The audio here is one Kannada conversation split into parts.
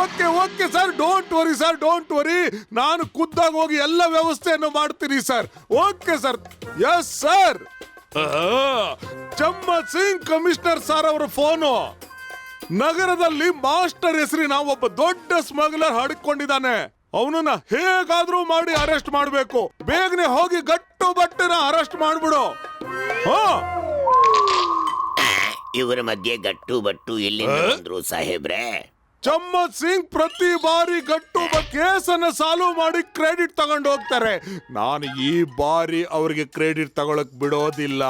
Okay okay sir, don't worry sir, don't worry. ನಾನು ಖುದ್ದಾಗಿ ಹೋಗಿ ಎಲ್ಲ ವ್ಯವಸ್ಥೆಯನ್ನು ಮಾಡ್ತೀನಿ sir. Okay sir. Yes sir. Chammat Singh commissioner sir ಅವರ ಫೋನು. ನಗರದಲ್ಲಿ ಮಾಸ್ಟರ್ ಹೆಸರಿನ ಒಬ್ಬ ದೊಡ್ಡ ಸ್ಮಗ್ಲರ್ ಹಡ್ಕೊಂಡಿದ್ದಾನೆ. ಅವನನ್ನ ಹೇಗಾದ್ರೂ ಮಾಡಿ ಅರೆಸ್ಟ್ ಮಾಡ್ಬೇಕು. ಬೇಗನೆ ಹೋಗಿ ಗಟ್ಟು ಬಟ್ಟೆನ ಅರೆಸ್ಟ್ ಮಾಡ್ಬಿಡು. ಇವರ ಮಧ್ಯೆ ಗಟ್ಟು ಬಟ್ಟು ಎಲ್ಲಿಂದ ಬಂದ್ರು ಸಾಹೇಬ್ರೆ? ಚಮ್ಮತ್ ಸಿಂಗ್ ಪ್ರತಿ ಬಾರಿ ಗಟ್ಟು ಕೇಸನ್ನ ಸಾಲ್ವ್ ಮಾಡಿ ಕ್ರೆಡಿಟ್ ತಗೊಂಡು ಹೋಗ್ತಾರೆ. ನಾನು ಈ ಬಾರಿ ಅವ್ರಿಗೆ ಕ್ರೆಡಿಟ್ ತಗೊಳಕ್ ಬಿಡೋದಿಲ್ಲ.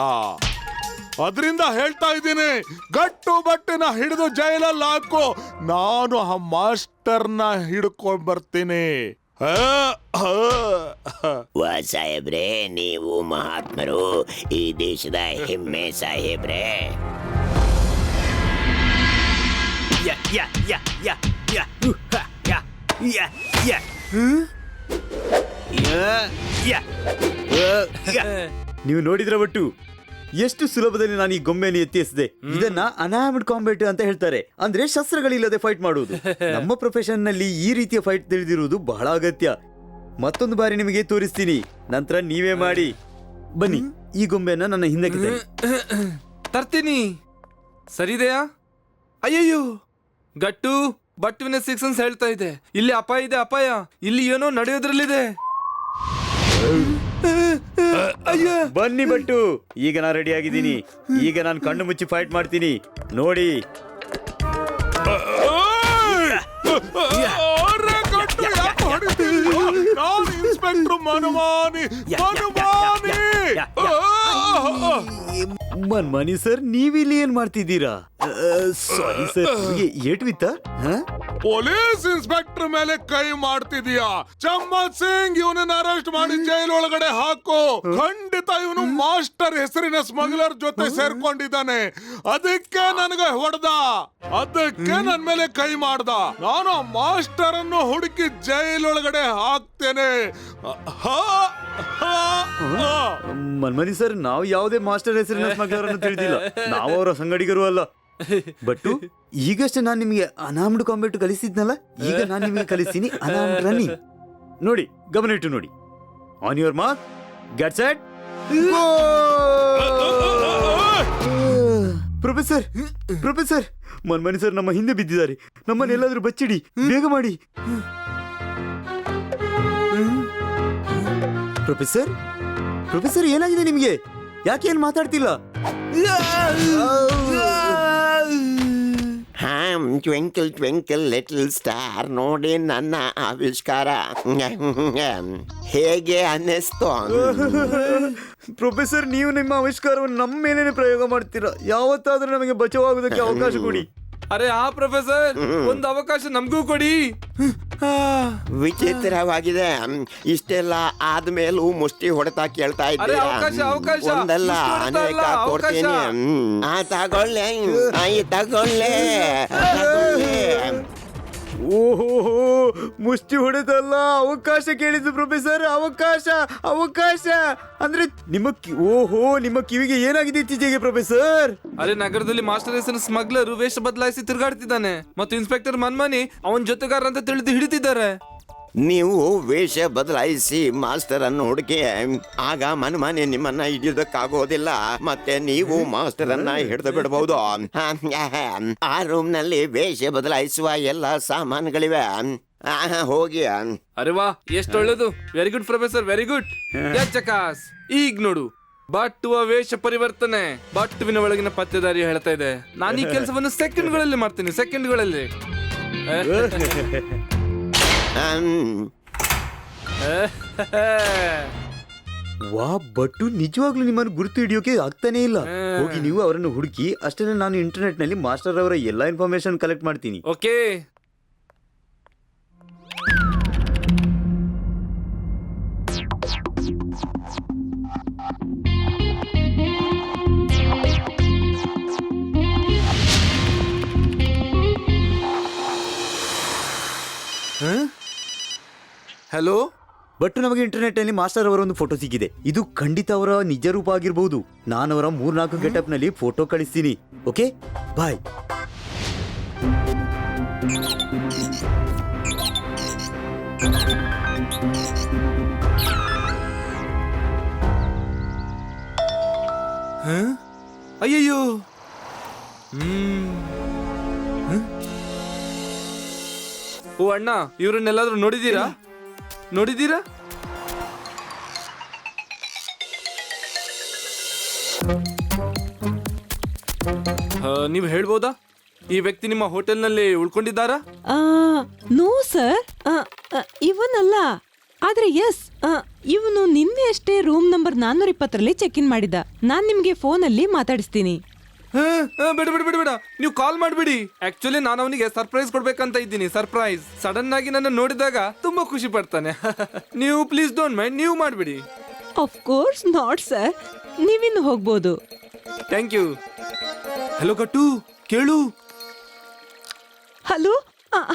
ಅದರಿಂದ ಹೇಳ್ತಾ ಇದ್ದೀನಿ, ಗಟ್ಟು ಬಟ್ಟೆನ ಹಿಡಿದು ಜೈಲಲ್ಲಿ ಹಾಕು. ನಾನು ಆ ಮಾಸ್ಟರ್ನ ಹಿಡ್ಕೊಂಡ್ ಬರ್ತೀನಿ. ವಾ ಸಾಹೇಬ್ರೆ, ನೀವು ಮಹಾತ್ಮರು, ಈ ದೇಶದ ಹೆಮ್ಮೆ ಸಾಹೇಬ್ರೆ. ನೀವು ನೋಡಿದ್ರ ಒಟ್ಟು ಎಷ್ಟು ಸುಲಭದಲ್ಲಿ ನಾನು ಈ ಗೊಂಬೆಯನ್ನು ಎತ್ತಿಸಿದೆ. ಇದನ್ನ ಅನ್ಆರ್ಮ್ಡ್ ಕಾಂಬ್ಯಾಟ್ ಅಂತ ಹೇಳ್ತಾರೆ. ಅಂದ್ರೆ ಶಸ್ತ್ರಗಳಿಲ್ಲದೆ ಫೈಟ್ ಮಾಡುವುದು. ನಮ್ಮ ಪ್ರೊಫೆಷನ್ ನಲ್ಲಿ ಈ ರೀತಿಯ ಫೈಟ್ ತಿಳಿದಿರುವುದು ಬಹಳ ಅಗತ್ಯ. ಮತ್ತೊಂದು ಬಾರಿ ನಿಮಗೆ ತೋರಿಸ್ತೀನಿ, ನಂತರ ನೀವೇ ಮಾಡಿ. ಬನ್ನಿ, ಈ ಗೊಂಬೆಯನ್ನ ನನ್ನ ಹಿಂದಕ್ಕೆ ತರ್ತೀನಿ. ಸರಿದೆಯಾ? ಅಯ್ಯಯ್ಯೋ, ಗಟ್ಟು ಬಟ್ಟುವಿನ ಸಿಕ್ಸನ್ಸ್ ಹೇಳ್ತಾ ಇದೆ. ಇಲ್ಲಿ ಅಪಾಯ ಇದೆ, ಅಪಾಯ. ಇಲ್ಲಿ ಏನೋ ನಡೆಯೋದ್ರಲ್ಲಿದೆ. ಬನ್ನಿ ಬಟ್ಟು, ಈಗ ನಾನು ರೆಡಿ ಆಗಿದ್ದೀನಿ. ಈಗ ನಾನು ಕಣ್ಣು ಮುಚ್ಚಿ ಫೈಟ್ ಮಾಡ್ತೀನಿ, ನೋಡಿ. ಇನ್ಸ್ಪೆಕ್ಟರ್ ಮನಮಾನಿ. ಮನ್ಮಾನಿ ಸರ್, ನೀವಿಲ್ಲಿ ಏನ್ ಮಾಡ್ತಿದ್ದೀರಾ? ಸಾರಿ ಸರ್, ಏಟು ಬಿತ್ತ? ಪೊಲೀಸ್ ಇನ್ಸ್ಪೆಕ್ಟರ್ ಮೇಲೆ ಕೈ ಮಾಡ್ತಿದೀಯಾ? ಚಮ್ಮತ್ ಸಿಂಗ್ ಇವನನ್ನ ಅರೆಸ್ಟ್ ಮಾಡಿ ಜೈಲ್ ಒಳಗಡೆ ಹಾಕು. ಖಂಡಿತ ಇವನು ಮಾಸ್ಟರ್ ಹೆಸರಿನ ಸ್ಮಗ್ಲರ್ ಜೊತೆ ಸೇರ್ಕೊಂಡಿದ್ದಾನೆ. ಅದಕ್ಕೆ ನನಗೆ ಹೊಡೆದ, ಅದಕ್ಕೆ ನನ್ ಮೇಲೆ ಕೈ ಮಾಡ್ದ. ನಾನು ಮಾಸ್ಟರ್ ಅನ್ನು ಹುಡುಕಿ ಜೈಲ್ ಒಳಗಡೆ ಹಾಕ್ತೇನೆ. ಮನ್ಮನಿ ಸರ್, ನಾವು ಯಾವುದೇ ಮಾಸ್ಟರ್ ಹೆಸರಿನ ಸ್ಮಗ್ಲರ್ ಅನ್ನು ತಿಳಿದಿಲ್ಲ. ನಾವು ಅವರ ಸಂಗಡಿಗರು ಅಲ್ಲ. ಬಟ್ಟು ಈಗಷ್ಟೇ ನಾನು ನಿಮಗೆ ಅನ್ಆರ್ಮ್ಡ್ ಕಾಂಬ್ಯಾಟ್ ಕಲಿಸಿದ್ನಲ್ಲ, ಈಗ ನಾನು ನಿಮಗೆ ಕಲಿಸ್ತೀನಿ ಅನ್ಆರ್ಮ್ಡ್ ರನ್ನಿಂಗ್. ನೋಡಿ, ಗಮನ ಇಟ್ಟು ನೋಡಿ. On your mark, get set, go! Professor, professor, Manmani sir ನಮ್ಮ ಹಿಂದೆ ಬಿದ್ದಿದ್ದಾರೆ. ನಮ್ಮನ್ನೆಲ್ಲಾದ್ರೂ ಬಚ್ಚಿಡಿ, ಬೇಗ ಮಾಡಿ. ಪ್ರೊಫೆಸರ್, ಪ್ರೊಫೆಸರ್, ಏನಾಗಿದೆ ನಿಮಗೆ? ಯಾಕೆ ಏನ್ ಮಾತಾಡ್ತಿಲ್ಲ? ಟ್ವಿಂಕಲ್ ಟ್ವಿಂಕಲ್ ಲಿಟಲ್ ಸ್ಟಾರ್, ನೋಡಿ ನನ್ನ ಆವಿಷ್ಕಾರ ಹೇಗೆ ಅನ್ನಿಸ್ತು? ಪ್ರೊಫೆಸರ್, ನೀವು ನಿಮ್ಮ ಆವಿಷ್ಕಾರವನ್ನು ನಮ್ಮ ಮೇಲೇನೆ ಪ್ರಯೋಗ ಮಾಡ್ತೀರಾ. ಯಾವತ್ತಾದ್ರೂ ನಮಗೆ ಬಚಾವಾಗುವುದಕ್ಕೆ ಅವಕಾಶ ಕೊಡಿ. ಅರೆ ಆ ಪ್ರೊಫೆಸರ್, ಒಂದು ಅವಕಾಶ ನಮಗೂ ಕೊಡಿ. ವಿಚಿತ್ರವಾಗಿದೆ, ಇಷ್ಟೆಲ್ಲ ಆದ್ಮೇಲೂ ಮುಷ್ಟಿ ಹೊಡೆತ ಕೇಳ್ತಾ ಇದ್ದೀರಾ? ಒಂದಲ್ಲ ಅನೇಕ ಕೊಡ್ತೀನಿ. ತಗೊಳ್ಳೆ, ತಗೊಳ್ಳೆ. ಓಹೋ, ಮುಷ್ಟಿ ಹೊಡೆದಲ್ಲ, ಅವಕಾಶ ಕೇಳಿದ್ದು ಪ್ರೊಫೆಸರ್. ಅವಕಾಶ, ಅವಕಾಶ ಅಂದ್ರೆ ನಿಮ್ಮ ಕಿವಿಗೆ ಏನಾಗಿದೆ ಇತ್ತೀಚೆಗೆ ಪ್ರೊಫೆಸರ್? ಅರೆ, ನಗರದಲ್ಲಿ ಮಾಸ್ಟರ್ ಹೆಸರು ಸ್ಮಗ್ಲರ್ ವೇಷ ಬದಲಾಯಿಸಿ ತಿರುಗಾಡ್ತಿದ್ದಾನೆ ಮತ್ತು ಇನ್ಸ್ಪೆಕ್ಟರ್ ಮನ್ಮಾನಿ ಅವನ್ ಜೊತೆಗಾರ ಅಂತ ತಿಳಿದು ಹಿಡಿತಿದ್ದಾರೆ. ನೀವು ವೇಷ ಬದಲಾಯಿಸಿ ಮಾಸ್ಟರ್ ಅನ್ನು ಹುಡುಕಿ, ಆಗ ಮನ್ಮಾನಿ ನಿಮ್ಮನ್ನ ಹಿಡಿಯೋದಕ್ಕಾಗೋದಿಲ್ಲ. ಮತ್ತೆ ನೀವು ಮಾಸ್ಟರ್ ಅನ್ನ ಹಿಡಿದು ಬಿಡಬಹುದು. ಆ ರೂಮ್ ನಲ್ಲಿ ವೇಷ ಬದಲಾಯಿಸುವ ಎಲ್ಲ ಸಾಮಾನುಗಳಿವೆ, ಹೋಗಿ. ಅರೆ ವಾ, ಎಷ್ಟು ಒಳ್ಳೇದು. Very good professor, very good. ಚಕಾಸ್. ಈಗ ನೋಡು, ಬಟ್ಟುವ ವೇಷ ಪರಿವರ್ತನೆ ಬಟ್ಟುವಿನ ಒಳಗಿನ ಪತ್ತೆದಾರಿ ಹೇಳ್ತಾ ಇದೆ. ನಾನು ಈ ಕೆಲಸವನ್ನು ಸೆಕೆಂಡ್ಗಳಲ್ಲಿ ಮಾಡ್ತೀನಿ, ಸೆಕೆಂಡ್ಗಳಲ್ಲಿ. ವಾ, ಬಟ್ಟು ನಿಜವಾಗ್ಲೂ ನಿಮ್ಮನ್ನು ಗುರುತು ಹಿಡಿಯೋಕೆ ಆಗ್ತಾನೆ ಇಲ್ಲ. ಹೋಗಿ ನೀವು ಅವರನ್ನು ಹುಡುಕಿ. ಅಷ್ಟೇ, ನಾನು ಇಂಟರ್ನೆಟ್ ನಲ್ಲಿ ಮಾಸ್ಟರ್ ಅವರ ಎಲ್ಲಾ ಇನ್ಫಾರ್ಮೇಶನ್ ಕಲೆಕ್ಟ್ ಮಾಡ್ತೀನಿ. ಓಕೆ. ಹಲೋ, ಬಟ್ ನಮಗೆ ಇಂಟರ್ನೆಟ್ ನಲ್ಲಿ ಮಾಸ್ಟರ್ ಅವರ ಒಂದು ಫೋಟೋ ಸಿಕ್ಕಿದೆ. ಇದು ಖಂಡಿತ ಅವರ ನಿಜ ರೂಪ ಆಗಿರಬಹುದು. ನಾನು ಅವರ 3-4 ಗೆಟಪ್ ನಲ್ಲಿ ಫೋಟೋ ಕಳಿಸ್ತೀನಿ. ಓಕೆ, ಬಾಯ್. ಅಯ್ಯಯ್ಯೋ. ಓ ಅಣ್ಣ, ಇವ್ರನ್ನೆಲ್ಲಾದ್ರೂ ನೋಡಿದೀರಾ? ನೀವು ಹೇಳ್ಬೋದಾ, ಈ ವ್ಯಕ್ತಿ ನಿಮ್ಮ ಹೋಟೆಲ್ನಲ್ಲಿ ಉಳ್ಕೊಂಡಿದ್ದಾರಾ? No sir, ಇವನಲ್ಲ. ಆದ್ರೆ ಎಸ್, ಇವನು ನಿನ್ನೆ ಅಷ್ಟೇ ರೂಮ್ ನಂಬರ್ 420ರಲ್ಲಿ ಚೆಕ್ ಇನ್ ಮಾಡಿದ. ನಾನ್ ನಿಮ್ಗೆ ಫೋನಲ್ಲಿ ಮಾತಾಡಿಸ್ತೀನಿ. ಬೇಡ ಬೇಡ ಬೇಡ ಬೇಡ, ನೀವು ಕಾಲ್ ಮಾಡ್ಬಿಡಿ. ಆಕ್ಚುಲಿ ನಾನು ಅವನಿಗೆ ಸರ್ಪ್ರೈಸ್ ಕೊಡ್ಬೇಕಂತ ಇದ್ದೀನಿ. ಸರ್ಪ್ರೈಸ್. ಸಡನ್ ಆಗಿ ನನ್ನ ನೋಡಿದಾಗ ತುಂಬಾ ಖುಷಿ ಪಡ್ತಾನೆ. ನೀವು ಪ್ಲೀಸ್ ಡೋಂಟ್ ಮೈಂಡ್, ನೀವು ಮಾಡ್ಬಿಡಿ. ಆಫ್ ಕೋರ್ಸ್ ನಾಟ್ ಸರ್, ನೀವಿನ್ನು ಹೋಗ್ಬೋದು. Thank you. ಹಲೋ ಕಟ್ಟು, ಕೇಳು. ಹಲೋ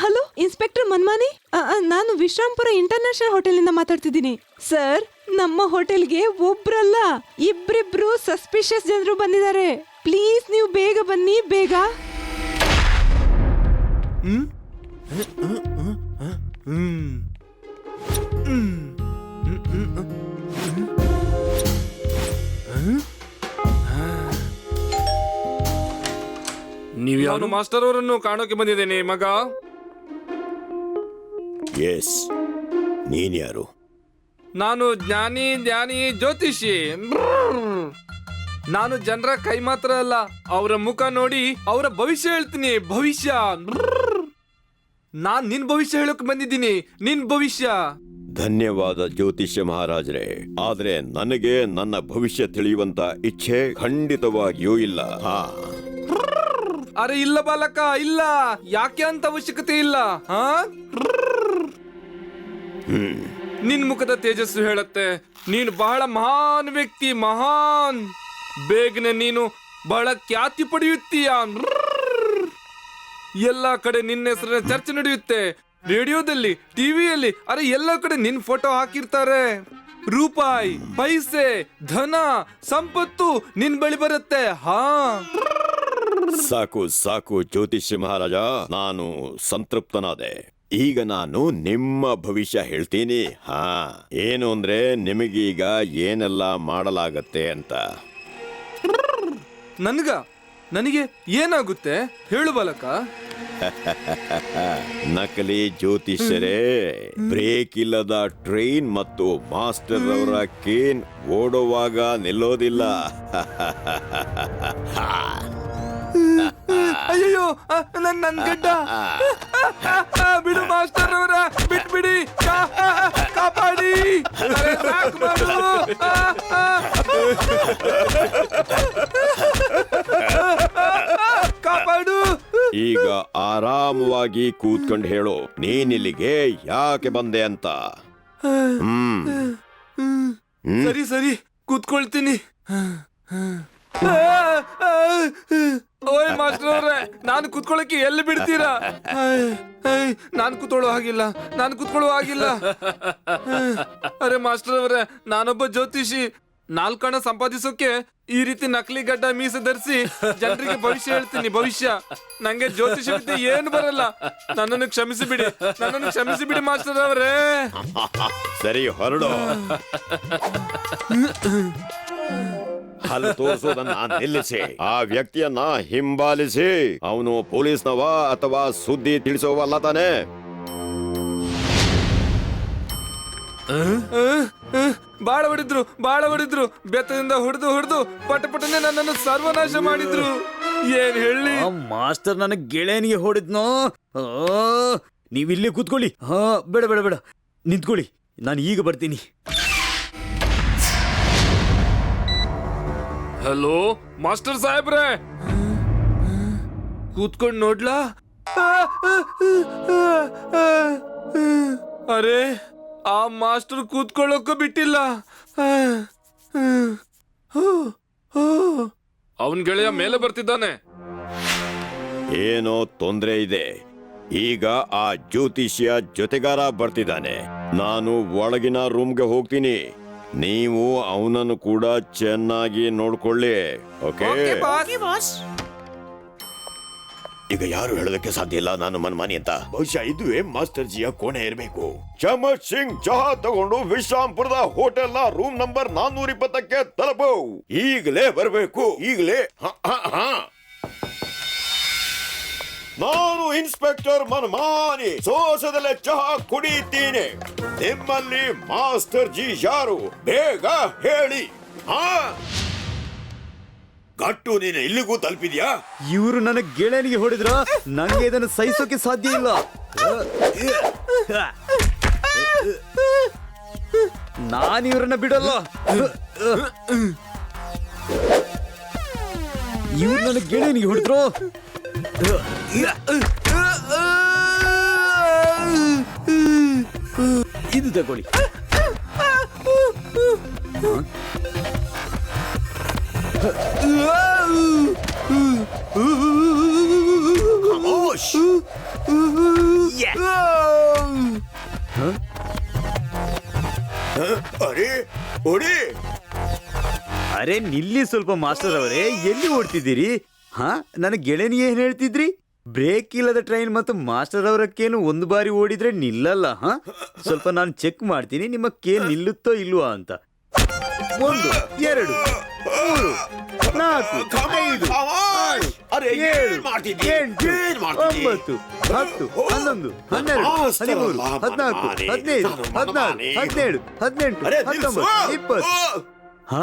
ಹಲೋ, ಇನ್ಸ್ಪೆಕ್ಟರ್ ಮನ್ಮಾನಿ, ನಾನು ವಿಶ್ರಾಂಪುರ ಇಂಟರ್ನ್ಯಾಷನಲ್ ಹೋಟೆಲ್ನಿಂದ ಮಾತಾಡ್ತಿದ್ದೀನಿ. ಸರ್, ನಮ್ಮ ಹೋಟೆಲ್ಗೆ ಒಬ್ರಲ್ಲ ಇಬ್ರಿಬ್ರು ಸಸ್ಪಿಷಿಯಸ್ ಜನರು ಬಂದಿದ್ದಾರೆ. ಪ್ಲೀಸ್ ನೀವು ಬೇಗ ಬನ್ನಿ, ಬೇಗ. ನೀವು ಯಾರು? ಮಾಸ್ಟರ್ ಅವರನ್ನು ಕಾಣೋಕೆ ಬಂದಿದ್ದೇನೆ ಮಗ. ಎಸ್, ನೀನ್ ಯಾರು? ನಾನು ಜ್ಞಾನಿ ಜ್ಯೋತಿಷಿ. ನಾನು ಜನರ ಕೈ ಮಾತ್ರ ಅಲ್ಲ, ಅವರ ಮುಖ ನೋಡಿ ಅವರ ಭವಿಷ್ಯ ಹೇಳ್ತೀನಿ. ಭವಿಷ್ಯ. ನಾನ್ ನಿನ್ ಭವಿಷ್ಯ ಹೇಳಕ್ ಬಂದಿದ್ದೀನಿ. ನಿನ್ ಭವಿಷ್ಯ. ಧನ್ಯವಾದ ಜ್ಯೋತಿಷ್ಯ ಮಹಾರಾಜರೇ, ಆದ್ರೆ ನನಗೆ ನನ್ನ ಭವಿಷ್ಯ ತಿಳಿಯುವಂತ ಇಚ್ಛೆ ಖಂಡಿತವಾಗಿಯೂ ಇಲ್ಲ. ಅರೆ ಇಲ್ಲ ಬಾಲಕ, ಇಲ್ಲ. ಯಾಕೆ ಅಂತ ಅವಶ್ಯಕತೆ ಇಲ್ಲ. ನಿನ್ ಮುಖದ ತೇಜಸ್ಸು ಹೇಳುತ್ತೆ ನೀನು ಬಹಳ ಮಹಾನ್ ವ್ಯಕ್ತಿ, ಮಹಾನ್. ಬೇಗನೆ ನೀನು ಬಹಳ ಖ್ಯಾತಿ ಪಡೆಯುತ್ತೀಯ. ಎಲ್ಲ ಕಡೆ ನಿನ್ನ ಹೆಸರಿನ ಚರ್ಚೆ ನಡೆಯುತ್ತೆ. ರೇಡಿಯೋದಲ್ಲಿ, ಟಿವಿಯಲ್ಲಿ, ಅರೆ ಎಲ್ಲ ಕಡೆ ನಿನ್ ಫೋಟೋ ಹಾಕಿರ್ತಾರೆ. ರೂಪಾಯಿ, ಪೈಸೆ, ಧನ, ಸಂಪತ್ತು ನಿನ್ ಬಳಿ ಬರುತ್ತೆ. ಸಾಕು ಸಾಕು ಜ್ಯೋತಿಷ್ಯ ಮಹಾರಾಜ, ನಾನು ಸಂತೃಪ್ತನಾದೆ. ಈಗ ನಾನು ನಿಮ್ಮ ಭವಿಷ್ಯ ಹೇಳ್ತೀನಿ. ಏನು ಅಂದ್ರೆ ನಿಮಗೀಗ ಏನೆಲ್ಲ ಮಾಡಲಾಗತ್ತೆ ಅಂತ. ನನಗೆ ಏನಾಗುತ್ತೆ ಹೇಳು ಬಾಲಕ. ನಕಲಿ ಜ್ಯೋತಿಷ್ಯರೇ, ಬ್ರೇಕ್ ಇಲ್ಲದ ಟ್ರೈನ್ ಮತ್ತು ಮಾಸ್ಟರ್ ಅವರ ಕೇನ್ ಓಡುವಾಗ ನಿಲ್ಲೋದಿಲ್ಲ. ಅಯ್ಯೋ, ನನ್ ಗಡ್ಡ ಬಿಡು ಮಾಸ್ಟರ್ ಅವರ, ಬಿಟ್ಬಿಡಿ, ಕಾಪಾಡಿ, ಕಾಪಾಡು. ಈಗ ಆರಾಮವಾಗಿ ಕೂತ್ಕೊಂಡು ಹೇಳು, ನೀನಿಲ್ಲಿಗೆ ಯಾಕೆ ಬಂದೆ ಅಂತ. ಸರಿ ಕೂತ್ಕೊಳ್ತೀನಿ. ಓಯ್ ಮಾಸ್ಟರ್ ಅವ್ರೆ, ನಾನು ಕುತ್ಕೊಳ್ಳಕ್ಕೆ ಎಲ್ಲಿ ಬಿಡ್ತೀರಾ? ನಾನು ಕೂತ್ಕೊಳ್ಳೋ ಹಾಗಿಲ್ಲ. ಅರೆ ಮಾಸ್ಟರ್ ಅವ್ರೆ, ನಾನೊಬ್ಬ ಜ್ಯೋತಿಷಿ. 4 ಹಣ ಸಂಪಾದಿಸೋಕೆ ಈ ರೀತಿ ನಕಲಿ ಗಡ್ಡ ಮೀಸೆ ಧರಿಸಿ ಜನರಿಗೆ ಭವಿಷ್ಯ ಹೇಳ್ತೀನಿ. ಭವಿಷ್ಯ. ನಂಗೆ ಜ್ಯೋತಿಷ ವಿದ್ಯೆ ಏನು ಬರಲ್ಲ. ನನ್ನನ್ನು ಕ್ಷಮಿಸಿಬಿಡಿ ಮಾಸ್ಟರ್ ಅವರೇ. ಸರಿ, ಹೊರಡು. ಹಲ್ಲು ತೋರಿಸೋದನ್ನ ನಿಲ್ಲಿಸಿ. ಆ ವ್ಯಕ್ತಿಯನ್ನ ಹಿಂಬಾಲಿಸಿ. ಅವನು ಪೊಲೀಸ್ನವ ಅಥವಾ ಸುದ್ದಿ ತಿಳಿಸೋವಲ್ಲ ತಾನೆ? ಬಾಳ ಹೊಡಿದ್ರು. ಬೆತ್ತದಿಂದ ಹೊಡೆದು ಪಟನೆ ನನ್ನನ್ನು ಸರ್ವನಾಶ ಮಾಡಿದ್ರು. ಏನ್ ಹೇಳಿ? ಮಾಸ್ಟರ್ ನನ್ನ ಗೆಳೆಯನಿಗೆ ಹೊಡೆದ್ನೋ. ನೀವಿಲ್ಲಿ ಕೂತ್ಕೊಳ್ಳಿ. ಬೇಡ ನಿಂತ್ಕೊಳ್ಳಿ, ನಾನು ಈಗ ಬರ್ತೀನಿ. ಹಲೋ ಮಾಸ್ಟರ್ ಸಾಹೇಬ್ರೆ, ಕೂತ್ಕೊಂಡು ನೋಡ್ಲಾ? ಅರೆ, ಆ ಮಾಸ್ಟರ್ ಕೂತ್ಕೊಳ್ಳೋಕ್ಕೂ ಬಿಟ್ಟಿಲ್ಲ. ಅವನ್ ಗೆಳೆಯ ಮೇಲೆ ಬರ್ತಿದ್ದಾನೆ. ಏನೋ ತೊಂದ್ರೆ ಇದೆ. ಈಗ ಆ ಜ್ಯೋತಿಷ್ಯ ಜೊತೆಗಾರ ಬರ್ತಿದ್ದಾನೆ. ನಾನು ಒಳಗಿನ ರೂಮ್ಗೆ ಹೋಗ್ತೀನಿ. ನೀವು ಅವನನ್ನು ಕೂಡ ಚೆನ್ನಾಗಿ ನೋಡ್ಕೊಳ್ಳಿ. ಓಕೆ? ಈಗ ಯಾರು ಹೇಳೋದಕ್ಕೆ ಸಾಧ್ಯ ಇಲ್ಲ ನಾನು ಮನ್ಮಾನಿ ಅಂತ. ಬಹುಶಃ ಇದುವೇ ಮಾಸ್ಟರ್ ಜಿಯ ಕೋಣೆ ಇರಬೇಕು. ಚಮತ್ ಸಿಂಗ್ ಚಹಾ ತಗೊಂಡು ವಿಶ್ರಾಂಪುರದ ಹೋಟೆಲ್ ರೂಮ್ ನಂಬರ್ 420ಕ್ಕೆ ತಲುಪು. ಈಗಲೇ ಬರಬೇಕು, ಈಗಲೇ. ನಾನು ಇನ್ಸ್ಪೆಕ್ಟರ್ ಮನ್ಮಾನಿ ಸೋಸದಲ್ಲೇ ಚಹಾ ಕುಡಿಯುತ್ತೀನಿ. ನಿಮ್ಮಲ್ಲಿ ಮಾಸ್ಟರ್ ಜಿ ಯಾರು ಬೇಗ ಹೇಳಿ. ಗಟ್ಟು ನೀನು ಇಲ್ಲಿಗೂ ತಲುಪಿದ್ಯಾ? ಇವರು ನನ್ನ ಗೆಳೆಯನಿಗೆ ಹೊಡೆದ್ರ ನಂಗೆ ಇದನ್ನು ಸಹಿಸೋಕೆ ಸಾಧ್ಯ ಇಲ್ಲ. ನಾನು ಇವರನ್ನ ಬಿಡಲ್ಲ. ಇವ್ರು ನನ್ನ ಗೆಳೆಯನಿಗೆ ಹೊಡೆದ್ರು. ಇದು ತಗೊಳ್ಳಿ. ಖಮೋಶ್. ಅರೆ ಓಡಿ. ಅರೆ ನಿಲ್ಲಿ ಸ್ವಲ್ಪ ಮಾಸ್ಟರ್ ಅವರೇ, ಎಲ್ಲಿ ಓಡ್ತಿದ್ದೀರಿ? ಹಾ, ನನ್ನ ಗೆಳೆಯನಿಗೆ ಏನ್ ಹೇಳ್ತಿದ್ರಿ? ಬ್ರೇಕ್ ಇಲ್ಲದ ಟ್ರೈನ್ ಮತ್ತು ಮಾಸ್ಟರ್ ಅವರ ಕೇನು ಒಂದು ಬಾರಿ ಓಡಿದ್ರೆ ನಿಲ್ಲಲ್ಲ. ಹಾ, ಸ್ವಲ್ಪ ನಾನು ಚೆಕ್ ಮಾಡ್ತೀನಿ ನಿಮ್ಮ ಕೇನ್ ನಿಲ್ಲುತ್ತೋ ಇಲ್ವಾ ಅಂತ. 1 2 3 4 5 6 ಅರೆ 7 ಮಾಡ್ತಿದ್ದೀಯ? 8 ಏನ್ ಮಾಡ್ತಿದ್ದೀಯ? 9 10 11 12 13 14 15 16 17 18 19 20. ಹಾ,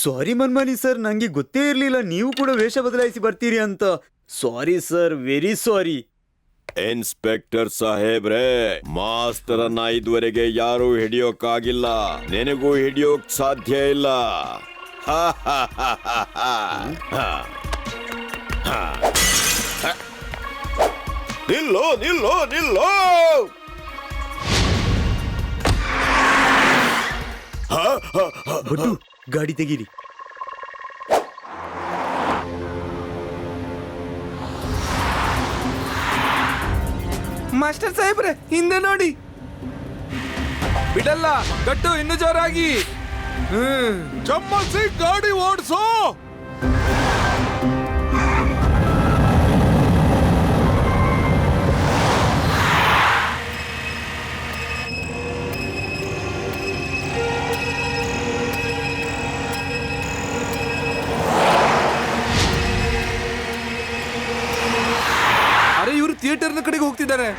ಸಾರಿ ಮನ್ಮಾನಿ ಸರ್, ನಂಗೆ ಗೊತ್ತೇ ಇರ್ಲಿಲ್ಲ ನೀವು ಕೂಡ ವೇಷ ಬದಲಾಯಿಸಿ ಬರ್ತೀರಿ ಅಂತ. Sorry sir, very sorry. Inspector ಸಾಹೇಬ್ರೆ, ಮಾಸ್ಟರ್ ಅನ್ನ ಇದುವರೆಗೆ ಯಾರು ಹಿಡಿಯೋಕ್ಕಾಗಿಲ್ಲ, ನಿನಗೂ ಹಿಡಿಯೋಕ್ ಸಾಧ್ಯ ಇಲ್ಲ. ನಿಲ್ಲೋ ನಿಲ್ಲೋ ನಿಲ್ಲೋ. ಬಡ್ಡು, ಗಾಡಿ ತೆಗೀರಿ. ಮಾಸ್ಟರ್ ಸಾಹೇಬ್ರೆ, ಹಿಂದೆ ನೋಡಿ. ಬಿಡಲ್ಲ, ಗಟ್ಟು ಇನ್ನು ಜೋರಾಗಿ. ಚಮ್ಮತ್ ಸಿಂಗ್ ಗಾಡಿ ಓಡಿಸೋ. ಅರೆ ಇವರು ಥಿಯೇಟರ್ನ ಕಡೆಗೆ ಹೋಗ್ತಿದ್ದಾರೆ.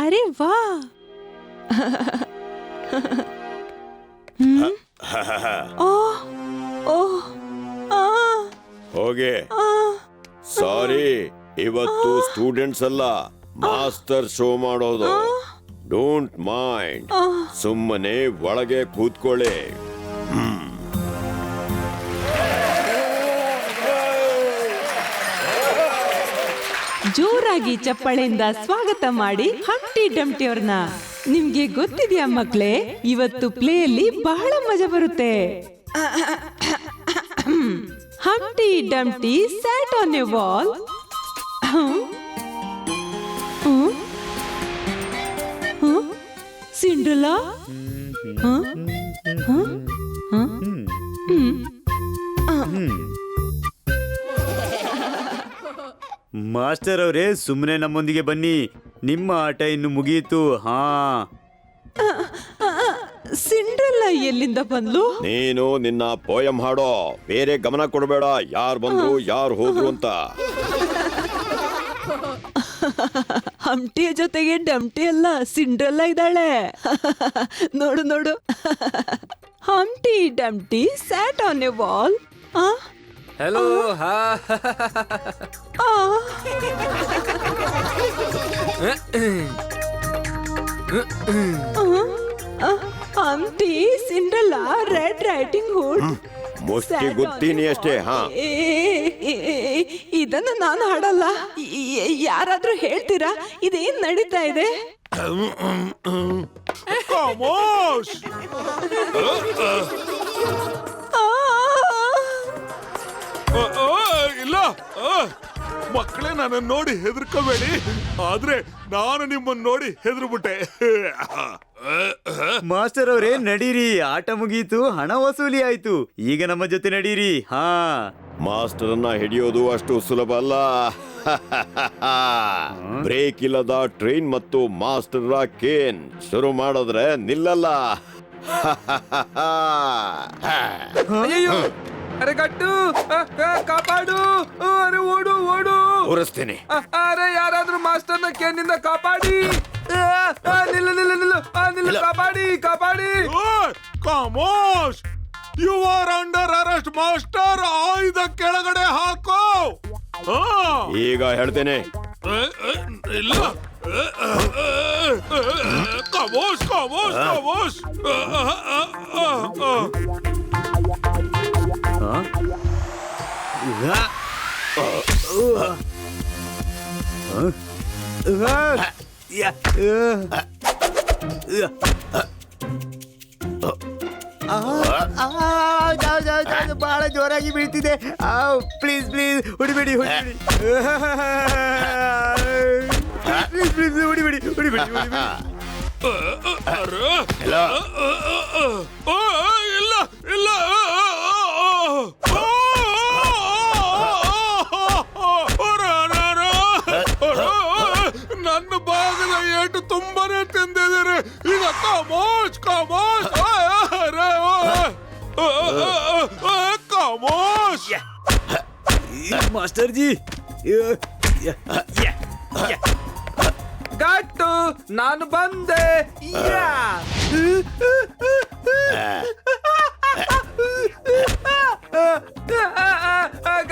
ಅರೆ ವಾ. ಹೋಗಿ. ಸಾರಿ, ಇವತ್ತು ಸ್ಟೂಡೆಂಟ್ಸ್ ಅಲ್ಲ, ಮಾಸ್ಟರ್ ಶೋ ಮಾಡೋದು. ಡೋಂಟ್ ಮೈಂಡ್, ಸುಮ್ಮನೆ ಒಳಗೆ ಕೂತ್ಕೊಳ್ಳಿ. ಜೋರಾಗಿ ಚಪ್ಪಾಳೆಯಿಂದ ಸ್ವಾಗತ ಮಾಡಿ ಹಂಪ್ಟಿ ಡಂಪ್ಟಿ ಅವ್ರನ್ನ. ನಿಮ್ಗೆ ಗೊತ್ತಿದ್ಯಾ ಮಕ್ಳೇ, ಇವತ್ತು ಪ್ಲೇಯಲ್ಲಿ ಬಹಳ ಮಜಾ ಬರುತ್ತೆ. ಹಂಪ್ಟಿ Dumpty sat on a wall. Cinderella master ಅವರೇ, ಸುಮ್ಮನೆ ನಮ್ಮೊಂದಿಗೆ ಬನ್ನಿ, ನಿಮ್ಮ ಆಟ ಇನ್ನು ಮುಗಿಯಿತು. ಹಾ, ಸಿಂಡ್ರೆಲಾ ಎಲ್ಲಿಂದ ಬಂದ್ಲು? ನೀನು ನಿನ್ನ ಪೋಯಂ ಹಾಡೋ, ಬೇರೆ ಗಮನ ಕೊಡಬೇಡ ಯಾರು ಬಂದ್ರು ಯಾರು ಹೋದ್ರು ಅಂತ. ಹಂಪ್ಟಿಯ ಜೊತೆಗೆ ಡಂಪ್ಟಿ ಅಲ್ಲ, ಸಿಂಡ್ರೆಲಾ ಇದ್ದಾಳೆ. ನೋಡು ನೋಡು. Humpty Dumpty sat on a wall. Hello. Humpty, Cinderella, red riding hood. ಮುಷ್ಟಿ ಗುತ್ತೀನಿ ಅಷ್ಟೇ. ಹಾ, ಇದನ್ನ ನಾನು ಹಾಡಲ್ಲ. ಯಾರಾದ್ರೂ ಹೇಳ್ತೀರಾ ಇದೇನ್ ನಡೀತಾ ಇದೆ? ಖಮೋಶ್. ಇಲ್ಲ, ಮಕ್ಕಳೇ ನನ್ನ ನೋಡಿ ಹೆದರ್ಕೋಬೇಡಿ, ಆದ್ರೆ ನಾನು ನಿಮ್ಮನ್ನ ನೋಡಿ ಹೆದರ್ಬಿಟ್ಟೆ. ಮಾಸ್ಟರ್ ಅವರೇ ನಡೀರಿ, ಆಟ ಮುಗೀತು, ಹಣ ವಸೂಲಿ ಆಯ್ತು, ಈಗ ನಮ್ಮ ಜೊತೆ ನಡೀರಿ. ಹಾ, ಮಾಸ್ಟರ್ ಅನ್ನ ಹಿಡಿಯೋದು ಅಷ್ಟು ಸುಲಭ ಅಲ್ಲ. ಬ್ರೇಕ್ ಇಲ್ಲದ ಟ್ರೈನ್ ಮತ್ತು ಮಾಸ್ಟರ್ ಕೇನ್ ಶುರು ಮಾಡಿದ್ರೆ ನಿಲ್ಲಲ್ಲ. ಅಯ್ಯೋ, ಅರೆ ಗಟ್ಟು, ಕಾಪಾಡು, ಅರೆ ಓಡು ಓಡು. ಉರಿಸ್ತೇನೆ. ಅರೆ ಯಾರಾದ್ರೂ ಮಾಸ್ಟರ್ನ ಕೇನಿಂದ ಕಾಪಾಡಿ. ನಿಲ್ಲು ನಿಲ್ಲು ನಿಲ್ಲು, ನಿಲ್ಲು, ಕಾಪಾಡಿ ಕಾಪಾಡಿ. ಕಾಮೋಶ್, you are under arrest master. ಆಯುಧ ಕೆಳಗಡೆ ಹಾಕೋ. ಈಗ ಹೇಳ್ತೇನೆ. ಇಲ್ಲ, ಕಾಮೋಶ್ ಕಾಮೋಶ್ ಕಾಮೋಶ್. ಬಹಳ ಜೋರಾಗಿ ಬೀಳ್ತಿದೆ. ಪ್ಲೀಸ್ ಪ್ಲೀಸ್ ಹೊಡಿಬೇಡಿ, ಹೊಡಿಬೇಡಿ, ಪ್ಲೀಸ್ ಪ್ಲೀಸ್ ಹೊಡಿಬೇಡಿ, ಹೊಡಿಬೇಡಿ, ಹೊಡಿಬೇಡಿ. ಇಲ್ಲ ಇಲ್ಲ, ನನ್ನ ಭಾಗದ ಏಟು ತುಂಬಾನೇ ತಿಂದಿದ್ದೀರಿ. ಈಗ ಕಾಮೋಶ್ ಕಾಮೋಶ್ ಕಾಮೋಶ್. ಮಾಸ್ಟರ್ ಜಿ, ಗಟ್ಟು, ನಾನು ಬಂದೆ. ಯಾ.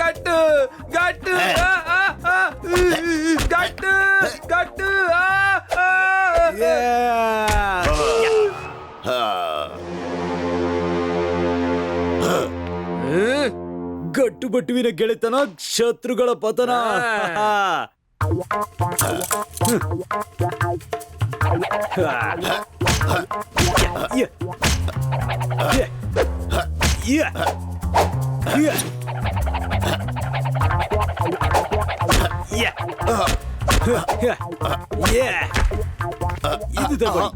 ಗಟ್ಟು ಗಟ್ಟು ಗಟ್ಟು ಗಟ್ಟು. ಗಟ್ಟು ಬಟ್ಟುವಿನ ಗೆಳೆತನ, ಶತ್ರುಗಳ ಪತನ. ಇದು ತಗೊಳ್ಳಿ.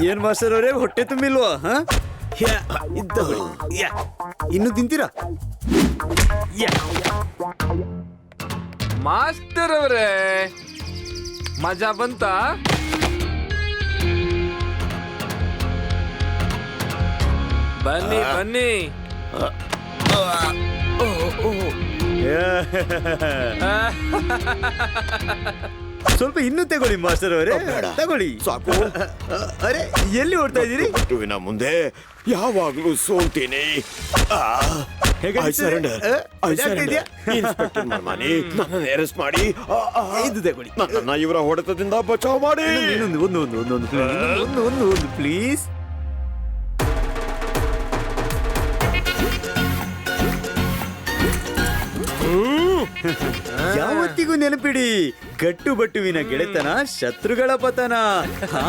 ಏನ್ ಮಾಸ್ಟರ್ ಅವರೇ, ಹೊಟ್ಟೆ ತುಂಬಿಲ್ವಾ? ಇದು ತಗೊಳ್ಳಿ. ಇನ್ನು ತಿಂತೀರಾ? ಮಾಸ್ಟರ್ ಅವರೇ, ಮಜಾ ಬಂತ? ಬನ್ನಿ ಬನ್ನಿ. ಸ್ವಲ್ಪ ಇನ್ನೂ ತಗೊಳ್ಳಿ ಮಾಸ್ಟರ್ ಅವರೇ, ತಗೊಳ್ಳಿ. ಸಾಕು. ಅರೆ, ಎಲ್ಲಿ ಓಡ್ತಾ ಇದ್ದೀರಿ? ಗಟ್ಟುವಿನ ಮುಂದೆ ಯಾವಾಗ್ಲೂ ಸೋಲ್ತೀನಿ. ಇನ್ಸ್ಪೆಕ್ಟರ್ ಮರ್ಮಾನಿ, ನನ್ನನ್ನು ಅರೆಸ್ಟ್ ಮಾಡಿ. ಇದು ತಗೊಳ್ಳಿ. ನನ್ನನ್ನ ಇವರ ಹೊಡೆತದಿಂದ ಬಚಾವ್ ಮಾಡಿ. ಒಂದು ಪ್ಲೀಸ್. ಯಾವತ್ತಿಗೂ ನೆನಪಿಡಿ, ಗಟ್ಟು ಬಟ್ಟುವಿನ ಗೆಳೆತನ, ಶತ್ರುಗಳ ಪತನ. ಹಾ.